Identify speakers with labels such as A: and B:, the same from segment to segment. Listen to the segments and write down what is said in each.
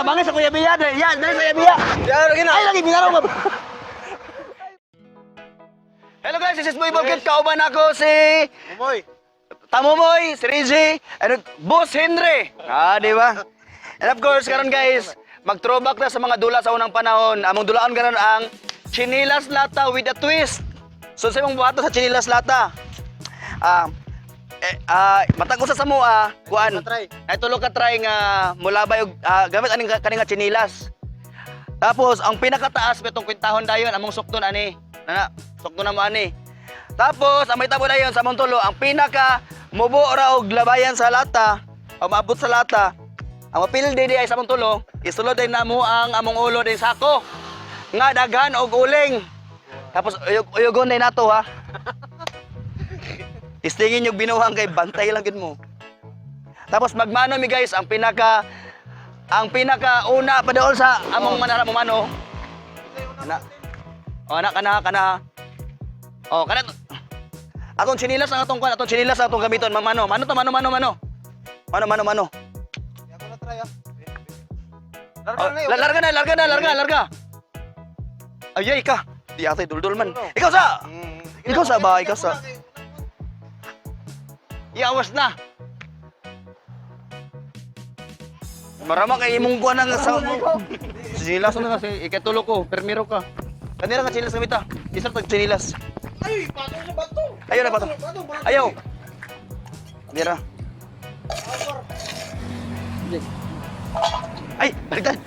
A: tabangin sa Kuya Biya. Yan, dali sa Kuya Biya. Ay, lagi binaraw ka. Hello guys, this is Boy Bukit. Kauban ako si Tamumoy, si Reggie, and Boss Henry. Di ba? And of course, karon guys, mag-throwback na sa mga dula sa unang panahon. Among dulaan karon ang Chinilas Lata with a twist. So sa imong buhato sa Chinilas Lata. Matag usa sa mo kuan. Ay tulo ka try nga mulabay og gamit aning kaning chinilas. Tapos ang pinakataas betong kwintahon dayon among sukton ani. Sukton na mo ani. Tapos ang may tabo dayon sa among tulo ang pinaka mubo ra og labayan sa lata o maabot sa lata. Ang mapildi di ay sa among tulo, isulod din namo ang among ulo din sako nga daghan og uling. Tapos uyugon din nato ha. Istingin yung binuhang kay bantay lang gid mo. Tapos magmano mi guys ang pinaka una pa doon sa among manara mo mano. Kana. Oh, kana. Atong chinilas ang atong gamiton. Mano. Mano.
B: Ako na try
A: Larga. Ayay ka. Di atay duldul man. Ikaw sa. Iyawas na. Marama kay imong kuan nga sa chinilas na kasi ikatulo ko, permiro ka. Kanira ka chinilas gamita. Isa tag chinilas.
B: Ay, pato sa bato.
A: Ayaw na bato. Ayaw. Dira. Ay, balikan.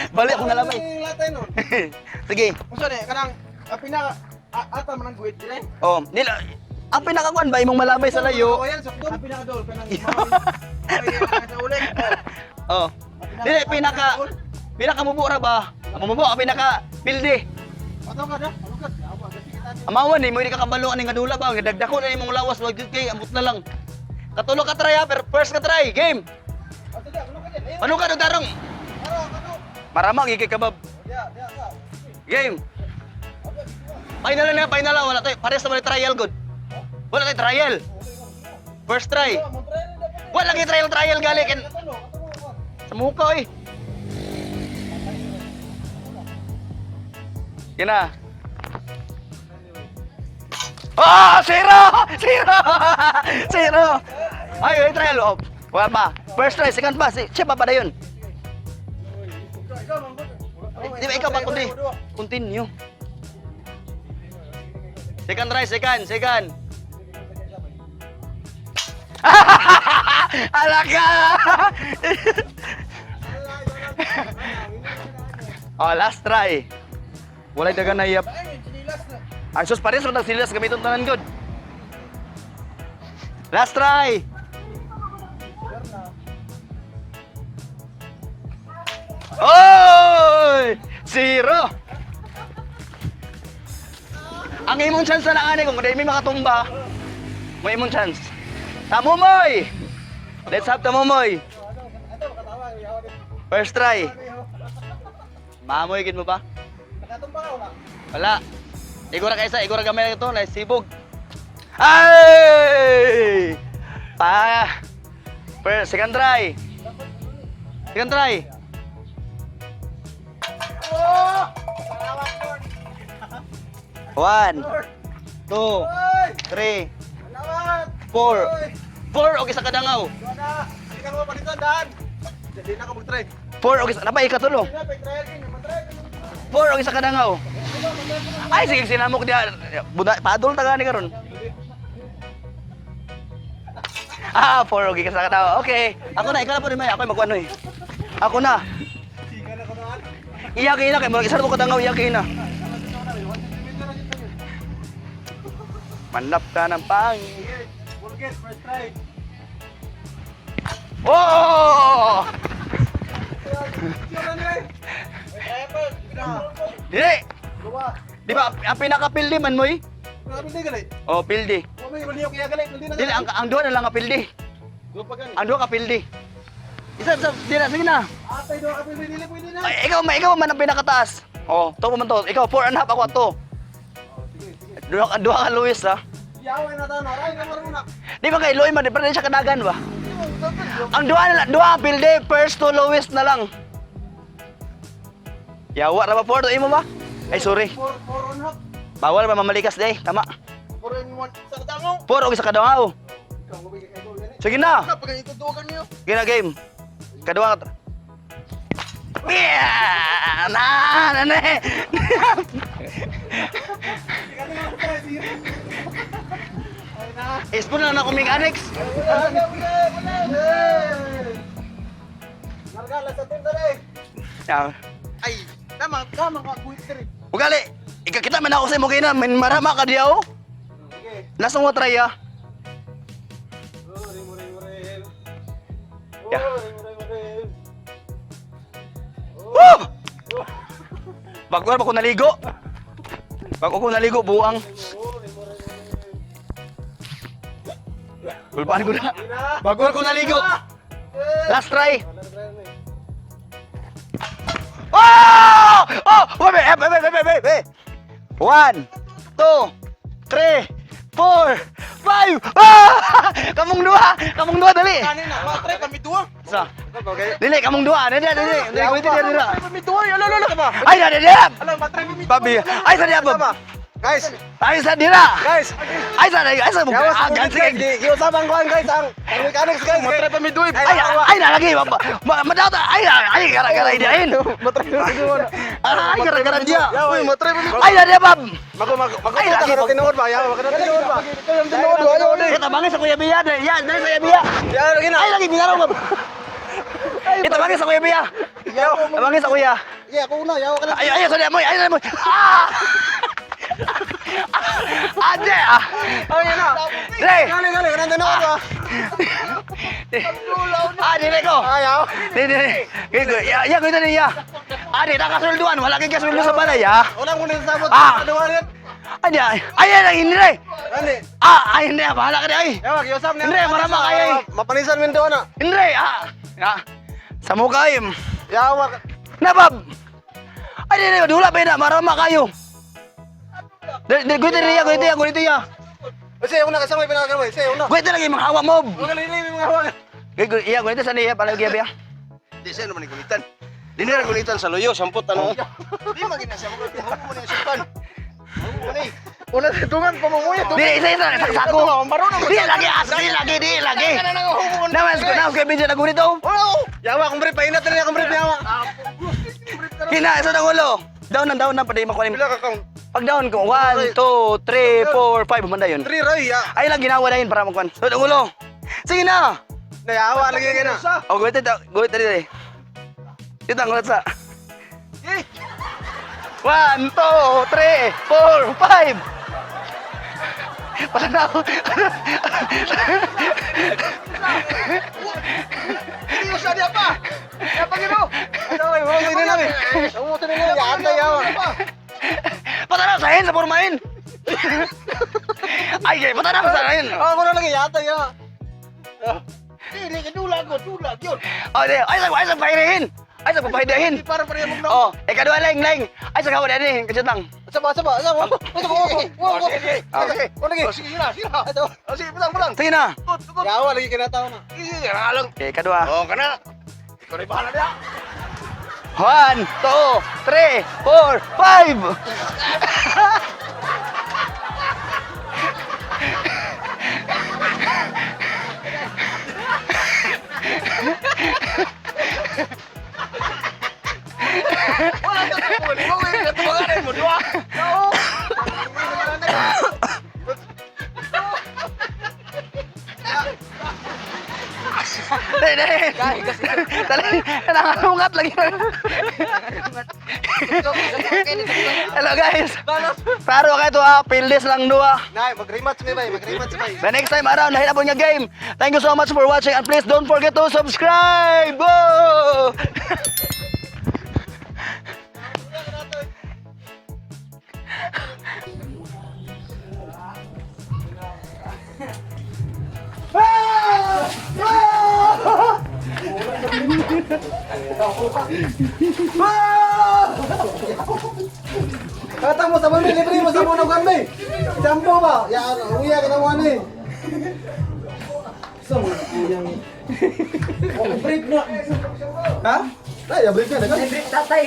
A: Balik ako nalamay.
B: Latay nun.
A: Sige.
B: Usa ni kanang pinaka ata man ang guwid dire.
A: Oh, nila ang pinakakuan ba imong malabay sa layo?
B: Ayan, sakto. Ang pinakadol kanang sa uling.
A: Oh. Dili pinaka mubura ba? Ang mubo ang pinaka pildi.
B: Ato ka da.
A: Amawan ni mo di ka kabaluan nga dula ba? Dagdako na imong lawas wag jud kay ambot na lang. Katulo ka try ha, pero first ka try. Game. Ano ka darong? Maramang ikay kabab. Game. Final na wala tayo. Pares na trial good. Wala tayo trial. First try. Wala lagi trial gali ken. Sa mukha eh. Yan na. Zero! Ay, trial off. Wala pa. First try, second pa. Siya pa ba na yun? Di ba ikaw ba continue? Second try, second. Alaga! Last try. Walay dagan na iyap. Ay, sus pares mo ng sililas gamiton tanan good. Last try. Oy! Zero! Ang imong chance na ani kung dahil may makatumba. May imong chance. Tamumoy! Let's have Tamumoy. First try. Mamoy gid mo pa?
B: Nakatumba ka wala?
A: Wala. Igora gamay ito, na sibog. Ay! First, second try. One, two, three, four. Og isa kadangaw.
B: Hindi ka mo palitan daan. Hindi na ka mag-try.
A: Four og isa napay ikatulo. Four og isa kadangaw. Ay sige sinamok dia. Padol ta gani karon. Four og isa kadangaw. Okay. Ako na ikaw na po ni May. Ako magkuano eh. Ako na. Iyakin na kay mo isa mo kadangaw iyakin na. Manap ka ng pangit.
B: First try.
A: Oh! Di ba ang pinaka-pildi man mo eh? Oh, pildi. Dili ang duha na lang ka pildi. Ang duha ka pildi. Isa sige na.
B: Atay do ka dili pwede na.
A: Ay, ikaw man ang pinakataas. Oh, to man to. Ikaw 4.5 ako ato. Duha ka Luis ha.
B: Yaway na tayo, aray ka maruna.
A: Di ba kay Loy man, pero di siya kadagan ba? Ang duha pildi, first to lowest na lang. Yawa ra ba Ford imo ba? Ay sorry.
B: 4 on half.
A: Bawal ba mamalikas day? Tama.
B: 4 in 1 sa tango.
A: 4 og isa kadungaw.
B: Ikaw mo bigay kay goal gani.
A: Sige na.
B: Na pag itudugan niyo.
A: Gina game. Kadua ka. Yeah! Na ne. Espon na ako mechanics.
B: Nargala sa tinda rin.
A: Ya.
B: Ay, tama ka kuit rin.
A: Ugali. Ikakita man ako sa imo kina, min marama ka diya oh.
B: Sige.
A: Lasong mo try ah. Ya. Woo! Bago ako naligo. Bago ako naligo buang. Gulpaan ko na. Bago ako naligo. Last try. Oh! Oh! Wait. 1, 2, 3, 4, 5. Ah! Kamong dua dali.
B: Kanin na, matre kami duwa.
A: Sa. Dili kamong dua. Dili. Dili.
B: Kami duwa, ala ba?
A: Ay, dili.
B: Ala, matre kami.
A: Babi. Ay, sa diya ba?
B: Guys,
A: Ay, sa dira.
B: guys.
A: Ay, sa buka.
B: Yawas
A: Ah,
B: ang
A: gansi.
B: giusapang kuan guys ang mechanics guys. Matre kami duwa.
A: Ay, nalagi. Madata. Ay, gara-gara idiin.
B: Matre kami duwa.
A: Ay, gara-gara dia.
B: Uy, matre kami.
A: Ay, dia bab.
B: Ay, lagi ka tinuod ba? Ya, ka tinuod ba? Kayong tinuod ba? Ayo di.
A: Kita bangis sa Kuya Biya. Ya, dari Kuya Biya.
B: Ya, lagi na.
A: Ay, lagi bingaro bab. Kita bangis sa Kuya Biya. Bangis sa Kuya.
B: Ya, ako una, yawa ka na.
A: Ay, sa dia mo. Ay, sa dia mo. Ah! Ade ah.
B: Oh, yan na.
A: Dre.
B: Gali, kanang tinuod ba?
A: Dili ko.
B: Ayaw.
A: Dili. Ya, ko ito niya. Ade, nakasulduan. Wala kang kasuldo sa balay ah.
B: Wala mo nang sabot.
A: Ah.
B: Aduan.
A: Ade, ay, hindi rin.
B: Ani.
A: Ay, hindi. Bahala ka di ay.
B: Yawa, giusap niya.
A: Hindi, marama kayo eh.
B: Mapanisan min doon na.
A: Hindi, ah. Sa mukha im.
B: Yawa.
A: Nabab. Ay, di, dula pa na. Marama kayo. Guito niya.
B: Sige, una kasama pinakagamay. Sige, una.
A: Guito lagi mga hawa mo.
B: Magaling na yung mga hawakan.
A: Guito sa niya. Paano giya.
B: Di siya naman gulitan. Di na gulitan sa loyo, sampot ano. Di magina siya mo na sultan. Una tungan pamunguya.
A: Di, isa. Sako. Di lagi. Naman ko video na gurito.
B: Yawa, kumbre painat na kumbre yawa.
A: Kina, isa ng ulo. Down na, paday makuha ni.
B: Pila ka count?
A: Pag down ko, 1, 2, 3, 4, 5, manda yun.
B: 3 ray ya.
A: Ay lang ginawa na yun para makuha. So, ang ulo. Sige na.
B: Nayawa lagi kay na.
A: O, guwit dito. Dito ang ulat sa. 1, 2, 3, 4, 5. Pala na ako.
B: Hindi mo siya diya pa. Kaya pa gino. Ano ay, mo sino lang eh. Mo sino lang yata yawa.
A: Patara sa sa formain. Ay, patara sa akin.
B: Ako na lang yata yawa. Hindi ka dulag yun.
A: Oh, di. Ay, sa pahirin. Ay, sa papahidahin.
B: Hindi para pareha mo na.
A: Oh, kadua lang. Ay, sa kawan din. Kacutang.
B: Saba. Wow. Sige. Sige na. Sige, pulang.
A: Sige na.
B: Yawa lagi kinataw na.
A: Sige, lang. Okay, kadua.
B: Oh, kana. Ikaw rin bahala niya.
A: 1, 2, 3, 4, 5.
B: Wala ka po. Tumagalin mo, dua.
A: Dali. Dali. Nanganungat lagi. Hello guys. Taro kayo to pildes lang dua.
B: Nay, mag-rematch mi bay.
A: The next time around, nahilapon nga game. Thank you so much for watching and please don't forget to subscribe. Whoa!
B: Kata mo sa bami, libre mo sa mo ng gamay. Jambo ba? Ya, uya ka na mo ani. Sa mo uyang. Oh, break na. Ha? Ay, abrik na dagan.
C: Tatay.